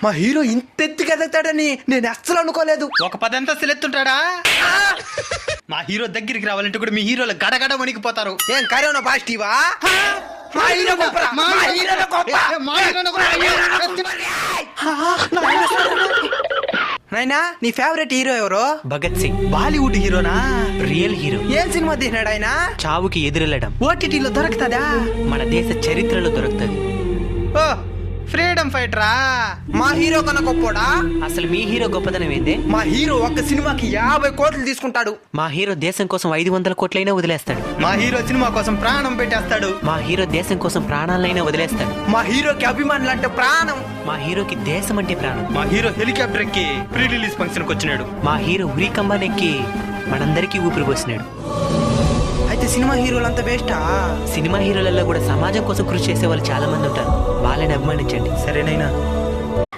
మా హీరో ఇంత ఎత్తుకి ఎదుగుతాడని నేను అస్సలు అనుకోలేదు. ఒక 10 అంతస్తులు ఎత్తుంటాడా? మా హీరో దగ్గరికి రావాలంటే కూడా మీ హీరోలు గడగడ వణికిపోతారు. ఏం కరోనా పాజిటివా? మా హీరో గొప్పరా? మా హీరోనే గొప్ప. నాయనా నీ ఫేవరెట్ హీరో ఎవరు? భగత్ సింగ్. బాలీవుడ్ హీరోనా? Real hero. ఏం సినిమా తీసినాడు ఆయన? చావుకి ఎదురెళ్ళడం. ఓటీటీలో దొరుకుతుందా? మన దేశ చరిత్రలో దొరుకుతుంది. ఓ ఫ్రీడమ్ ఫైటరా? మా హీరో కన్నా గొప్పోడా? అసలు మీ హీరో గొప్పదనం ఏందే? మా హీరో ఒక్క సినిమాకి 50 కోట్లు తీసుకుంటాడు. మా హీరో దేశం కోసం 500 కోట్లైనా వదిలేస్తాడు. మా హీరో సినిమా కోసం ప్రాణం పెట్టేస్తాడు. మా హీరో దేశం కోసం ప్రాణాలైనా వదిలేస్తాడు. మా హీరోకి అభిమానులు అంటే ప్రాణం. మా హీరోకి దేశం అంటే ప్రాణం. మా హీరో హెలికాప్టర్ ఎక్కి ప్రీ రిలీజ్ ఫంక్షన్ కి వచ్చినాడు. మా హీరో ఉరికంబానెక్కి మనందరికీ ఊపిరి పోసినాడు. అయితే సినిమా హీరోలంతా వేస్టా? సినిమా హీరోలలో కూడా సమాజం కోసం కృషి చేసే వాళ్ళు చాలా మంది ఉంటారు. వాళ్ళని అభిమానించండి. సరేనైనా